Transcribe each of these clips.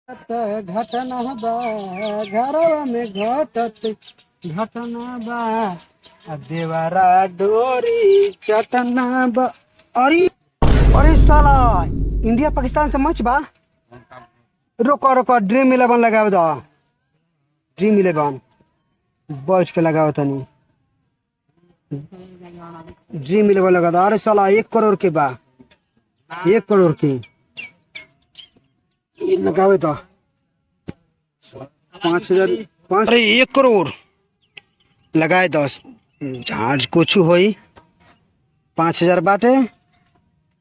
घटना बा घरवा में घटत घटना बा देवरा डोरी चटना बा। अरे अरे साला इंडिया पाकिस्तान से मैच बा। रुको रुको ड्रीम इलेवन लगाओ दो। ड्रीम इलेवन बैठ के लगाओ तनी। ड्रीम इलेवन लगा दो। अरे साला 1 करोड़ के बा। 1 करोड़ की लगावे तो 5,000 5। अरे 1 करोड़ लगाए 10 झाड़ कुछ होई। 5,000 बाटे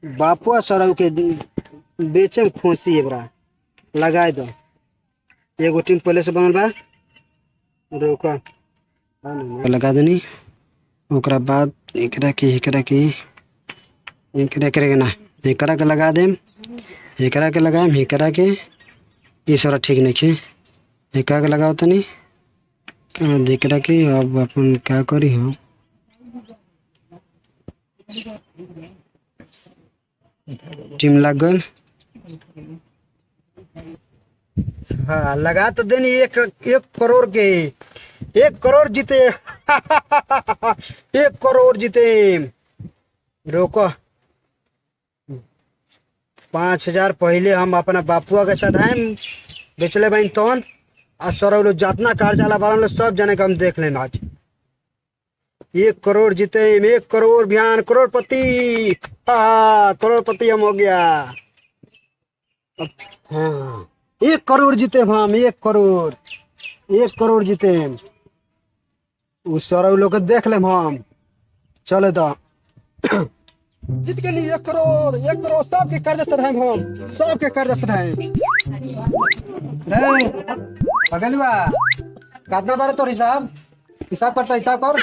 बापुआ सरऊ के बेचे खोसी है बरा। लगाए दो। एगो टीम पहले से बनल बा। रोका लगा देनी। ओकरा बाद एकरा के ना एकरा के लगा देम। एकरा के लगाएम एकरा के ये सारा ठीक नहीं है। एकरा के लगाओ तनी एकरा के। अब अपन क्या करी हम टीम लग गल। हाँ लगा तो देनी 1 करोड़ के। 1 करोड़ जीते 1 करोड़ जीते। रोको 5,000 पहले हम अपना बापुआ के साथ आए बेचले बहन तोहन और सर लोग जितना कार्याला बारन लोग सब जने का हम देख लें आज। 1 करोड़ जीते 1 करोड़ बयान करोड़पति। हाँ करोड़पति हम हो गया। हाँ 1 करोड़ जीते हम 1 करोड़ 1 करोड़ जीते। उस सर लोग देख ले हम। चले तो जीत के नहीं 1 करोड़ 1 करोड़ सबके कर्जा चढ़ाए हम। सबके कर्जा चढ़ाए पगलुआ। कितना बार तोर हिसाब हिसाब करता हिसाब कर।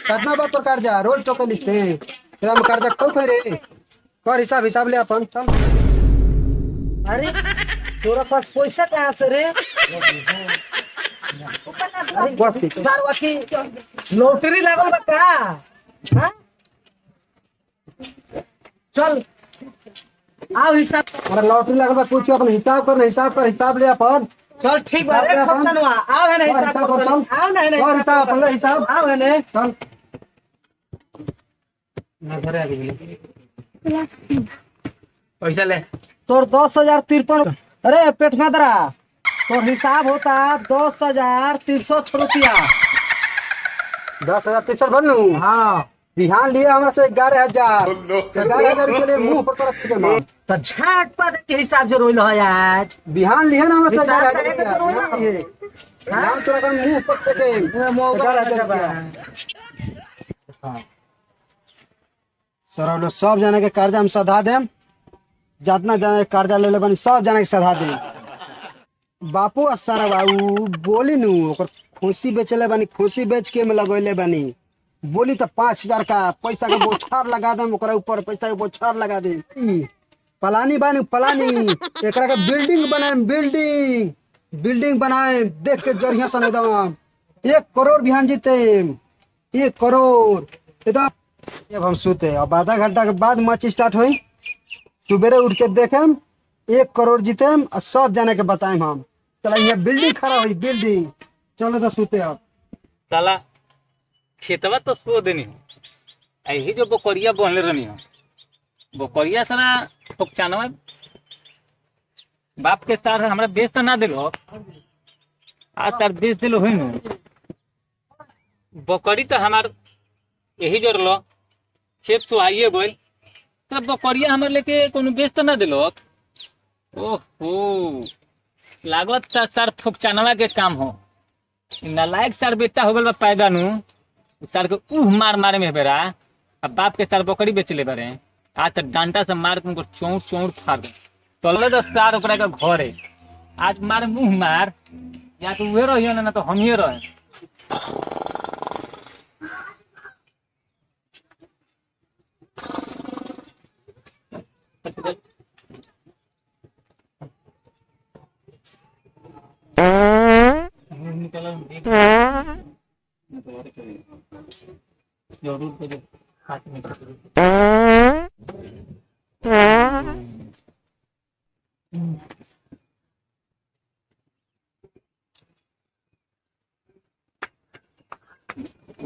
कितना बार तोर कर्जा रोज टोके लिखते तेरा में कर्जा क्यों कह रे कर हिसाब हिसाब ले अपन चल। अरे तोरा पास पैसा कहाँ से रे? अरे बस की लॉटरी लागल बा का? हाँ? चल आओ हिसाब। अरे लॉटरी लगल बा कुछ अपन हिसाब कर हिसाब ले अपन। चल ठीक बा रे खपतनवा आओ है ना हिसाब कर आओ ना है ना हिसाब अपन ले हिसाब आओ है ना चल ना घरे आ गेली। पैसा ले तोर 10,053। अरे पेट में दरा तोर हिसाब होता 10,300 रुपया। 10,000 बन लू। हाँ बिहान लिए हमरा से 11,000 11,000 के लिए मुंह पर तरफ से मार तो झाट पा के हिसाब जो रोइल है आज। बिहान लिए ना हमरा से हिसाब 11,000 करे के तो रोइल रुपया लिए नाम तोरा का मुंह पर से 11,000 रुपया। हाँ सर लोग सब जाने के कर्जा हम सधा देम। जितना जाने के कर्जा ले ले बनी सब जाने के सधा देम। बापू सारा बाबू बोली नु ओकर खुशी बेचले बनी खुशी बेच के में लगोले बनी। बोली तो 5,000 का पैसा का बोछार लगा दे ओकरा ऊपर पैसा के बोछार लगा दे। पलानी बानी पलानी एकरा के बिल्डिंग बनाए बिल्डिंग बनाए देख के जरिया सन एकदम 1 करोड़ बिहान जीते 1 करोड़ एकदम। अब हम सोते अब आधा घंटा के बाद मैच स्टार्ट हुई। सुबेरे उठ के देखेम 1 करोड़ जीतेम और सब जाने के बताएम हम। चला ये बिल्डिंग खड़ा हुई बिल्डिंग। चलो तो सोते अब साला खेतवा तो सो देनी हो यही जो बकरिया बहले रहनी हो बकरिया सारा पहचानवा बाप के साथ हमरा बेच तो ना दिलो आज सर बेच दिलो हुई न बकरी तो हमार यही जोड़ लो खेत सुहाइए गोल तो बकरिया हमारे लेके कोनो बेच तो ना दिलो। ओहो लागत सर फुकचानवा के काम हो नालायक सर बेटा हो गल पैदा नु सर के मार मारे में बेरा अब बाप के सर बकरी बेच ले बरे आज तो डांटा से मार तुमको चौड़ चौड़ फाड़ दे तो तो सार ओकरा के घर है आज मार मुंह मार या तो वे रहियो ना तो हम ही रहे। जरूर हाथ में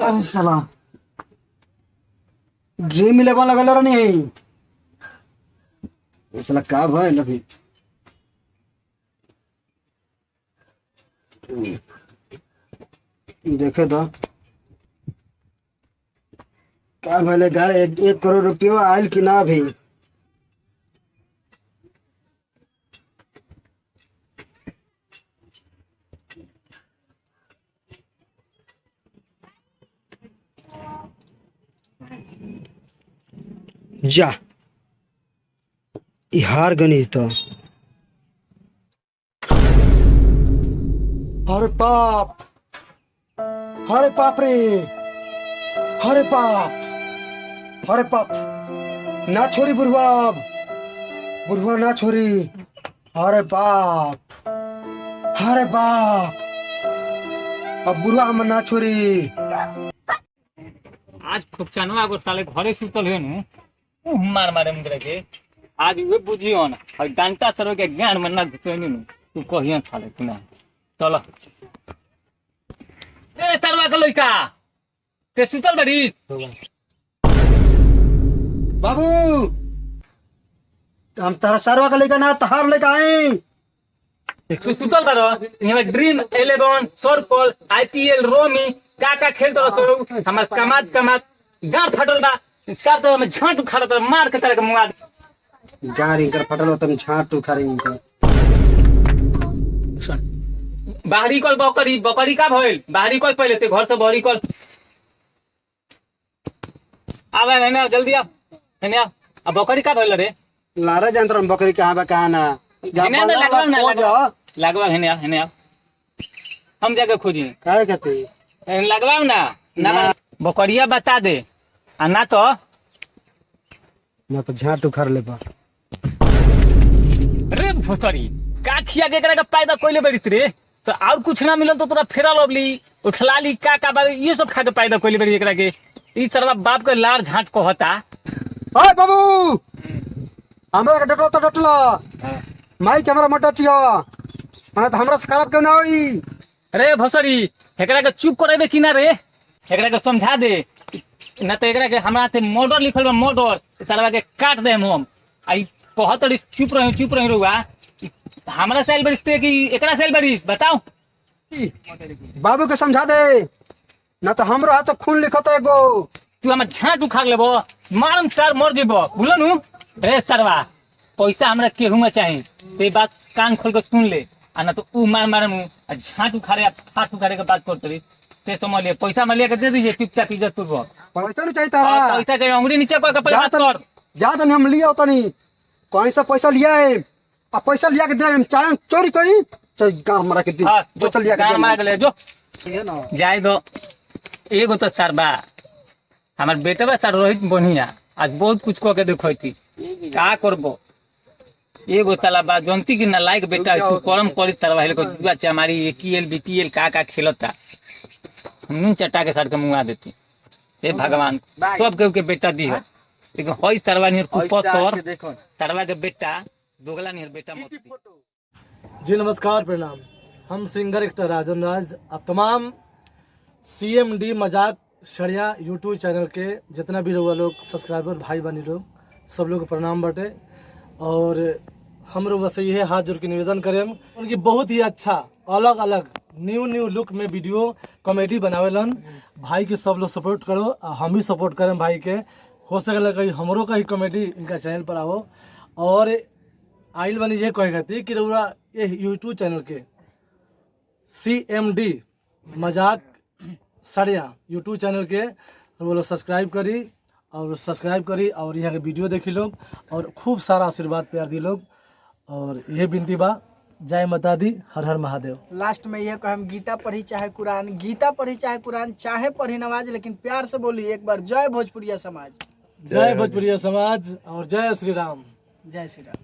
अरे साला ड्रीम 11 लगल रहनी है ये साला का भइल अभी देखे तो का भले घर 1 करोड़ रुपया आयल कि ना भी जा ई हार गणित तो अरे बाप रे अरे बाप ना छोरी बुढ़वा ना छोरी अरे बाप अब बुढ़वा हम ना छोरी आज फुकचानो अगर साले घरे सुतल है नु मार मारे मुंगरे के आज वे बुझियो ना और डंटा सरो के ज्ञान में ना घुसैनी नु तू कहिया साले तू ना चलो ए सरवा के लइका ते सुतल बड़ी बाबू हम तारा सरवा का लेकर ना तहार लेकर आए तू सुतल बड़ो यहाँ ड्रीम 11 सर्कल आईपीएल रोमी का खेल तो सो हमार कमात गांठ फटल बा सब तो हम झांट उखाड़ तो मार के तरह के मुआ गाड़ी कर फटल हो तुम झाट उखाड़ी इनका बाहरी कल बकरी का भइल बाहरी कल पहले ते घर से बाहरी कल आवे है जल्दी आ है अब बकरी का भइल रे लारा जानतर बकरी कहां बा कहां ना लगवा है हम जाके खोजी काहे कहते लगवाओ ना बकरिया बता दे आ ना तो झाट उखाड़ ले बा रे भोसरी का खिया के एकरा के पैदा कोइले बड़ीस रे तो और कुछ ना मिलल तो तोरा फेरा लबली उठलाली का बारे ये सब खा के पैदा कोइले बड़ी एकरा के ई सरवा बाप के लार झाट कहता ओए बाबू हमरा के डटला माई के हमरा मत डटियो माने तो हमरा से खराब क्यों ना होई अरे भोसरी एकरा के चुप करेबे कि ना रे एकरा के समझा दे ना तो एकरा के हमरा से मर्डर लिखल बा मर्डर सरवा के काट दे हम आई कहत चुप रही रुआ हमरा सेल बरिसते कि एकरा सेल बरिस बताओ बाबू के समझा दे ना तो हमरो हाथ खून लिखत एगो तू हमर झाट उखाड़ लेबो मारम सर मर जेबो बुझलनु रे सरवा पैसा हमरा केहू में चाही ते बात कान खोल के सुन ले आ ना तो ऊ मारमु आ झाट उखाड़े फाट उखाड़े के बात करतरी ते समझ ले पैसा में लेके दे दीजिए चुपचाप इज्जत पूर्वक पैसा नहीं चाहिए तारा पैसा चाहिए अंगुली नीचे कर के पहले बात कर जा तनी हम लिया तनी कहीं से पैसा लिया है आ पैसा लिया के दे चाहे चोरी करी चाहे गांव मरा के दे पैसा लिया के मार के ले जो जाए दो एगो तो सरबा हमार बेटवा सर रोहित बढ़िया आज बहुत कुछ कह के देखती का करबो एगो साला बा जनती की नालायक बेटा तू करम करी तरवा हेल को जुआ चमारी एकीएल बीपीएल का खेलता नून चट्टा के सर के मुआ देती हे भगवान सब के बेटा दी है लेकिन होई सरवा नियर कुपत तोर सरवा के बेटा दोगला नियर बेटा मत जी नमस्कार प्रणाम हम सिंगर एक्टर राजन राज अब तमाम CMD मजाक सड़िया यूट्यूब चैनल के जितना भी लोग सब्सक्राइबर भाई बहनी लोग सब लोग प्रणाम बाटे और हम लोग बस ये हाथ जोड़ के निवेदन करें उनकी बहुत ही अच्छा अलग अलग न्यू लुक में वीडियो कॉमेडी बनावेलन भाई के सब लोग सपोर्ट करो और हम भी सपोर्ट करें भाई के हो सकेला कहीं हमरो का ही कॉमेडी इनका चैनल पर आओ और आइल बनी ये कहे कहती कि रउरा ये यूट्यूब चैनल के CMD मजाक सड़िया यूट्यूब चैनल के वो लोग सब्सक्राइब करी और यहाँ के वीडियो देखी लोग और खूब सारा आशीर्वाद प्यार दी लोग और ये विनती बा जय माता दी हर हर महादेव। लास्ट में ये कहम गीता पढ़ी चाहे कुरान चाहे पढ़ी नमाज लेकिन प्यार से बोली एक बार जय भोजपुरिया समाज और जय श्री राम। जय श्री राम।